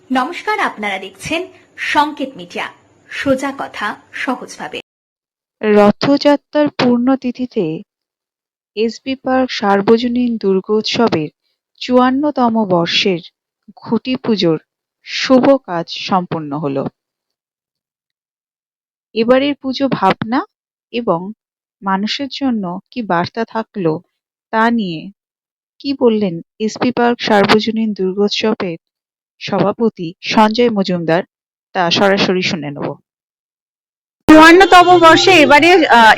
নমস্কার, আপনারা দেখছেন সংকেত মিডিয়া, সোজা কথা সহজভাবে। রথযাত্রার পূর্ণতিথিতে এসবি পার্ক সার্বজনীন দুর্গোৎসবের ৫৪তম বর্ষের খুঁটি পুজোর শুভ কাজ সম্পন্ন হলো। এবারের পুজো ভাবনা এবং মানুষের জন্য কি বার্তা থাকলো তা নিয়ে কি বললেন এসবি পার্ক সার্বজনীন দুর্গোৎসবের সভাপতি সঞ্জয় মজুমদার, তা সরাসরি শুনে নেব। ৫৪তম বর্ষে এবারে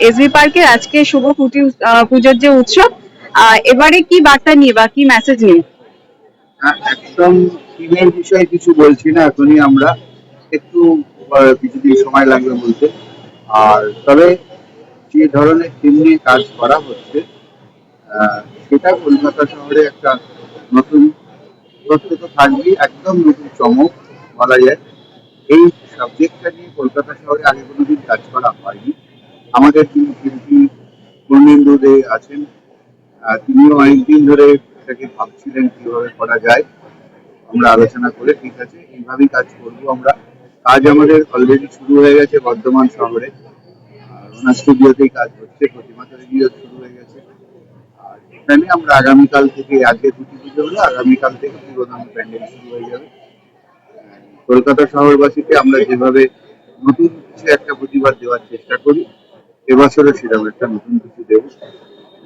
এসবি পার্কের আজকে শুভ খুঁটি পুজোর যে উৎসব, এবারে কি বার্তা নিয়ে বা কি মেসেজ নিয়ে? একদম থিমের বিষয়ে কিছু বলছি না, এখনই আমরা একটু কিছুদিন সময় লাগবে বলতে। আর তবে যে ধরনের থিম নিয়ে কাজ করা হচ্ছে সেটা কলকাতা শহরে একটা নতুন তথ্য তো থাকবেই, একদম নতুন চমক বলা যায়। এই সাবজেক্টটা নিয়ে কলকাতা শহরে আগে কোনোদিন কাজ করা হয়নি। আমাদের যিনি শিল্পী পূর্ণেন্দু দে আছেন, তিনিও অনেকদিন ধরে এটাকে ভাবছিলেন কিভাবে করা যায়। আমরা আলোচনা করে ঠিক আছে এইভাবেই কাজ করবো আমরা। কাজ আমাদের অলরেডি শুরু হয়ে গেছে বর্ধমান শহরে, আর ওনার স্টুডিওতেই কাজ হচ্ছে, প্রতিমা তৈরিও শুরু হয়ে গেছে। আর এখানে আমরা আগামীকাল থেকে, আজকে দুটি পুজো হলো, আগামীকাল থেকে পুরোদম প্যান্ডেল শুরু হয়ে যাবে। কলকাতা শহরবাসীকে আমরা যেভাবে নতুন কিছু একটা প্রতিবাদ দেওয়ার চেষ্টা করি, এবছরও সেরকম একটা নতুন কিছু দেব।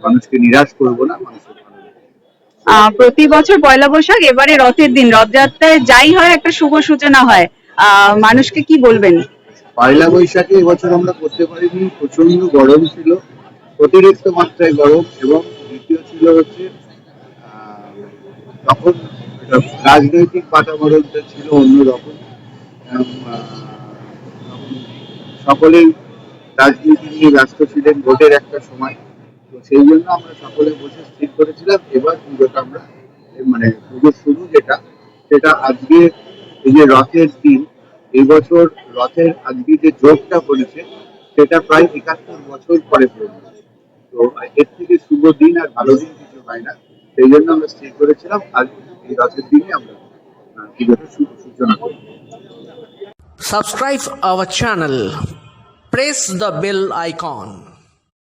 মানুষকে নিরাশ করবো না, মানুষের ভালো লাগবে। প্রতি বছর পয়লা বৈশাখ, এবারে রথের দিন, রথযাত্রায় যাই হয় একটা শুভ সূচনা হয়, মানুষকে কি বলবেন? পয়লা বৈশাখে এবছর আমরা করতে পারিনি, প্রচন্ড গরম ছিল, অতিরিক্ত মাত্রায় গরম, এবং দ্বিতীয় ছিল হচ্ছে তখন রাজনৈতিক বাতাবরণটা ছিল অন্যরকম। সকলেই রাজনীতি নিয়ে ব্যস্ত ছিলেন, ভোটের একটা সময়। তো সেই জন্য আমরা সকলে বসে স্থির করেছিলাম এবার পুজোটা আমরা, মানে পুজোর শুরু যেটা, সেটা আজকে এই যে রথের দিন, এই বছর রথের আজকে যে যোগটা করেছে সেটা প্রায় ৭১ বছর পরে পড়বে। তো এর থেকে শুভ দিন আর ভালো দিন কিছু হয় না। সেই জন্য আমরা স্থির করেছিলাম আজ এই রথের দিনে আমরা পুজোটা সূচনা করি। Subscribe our channel. Press the bell icon.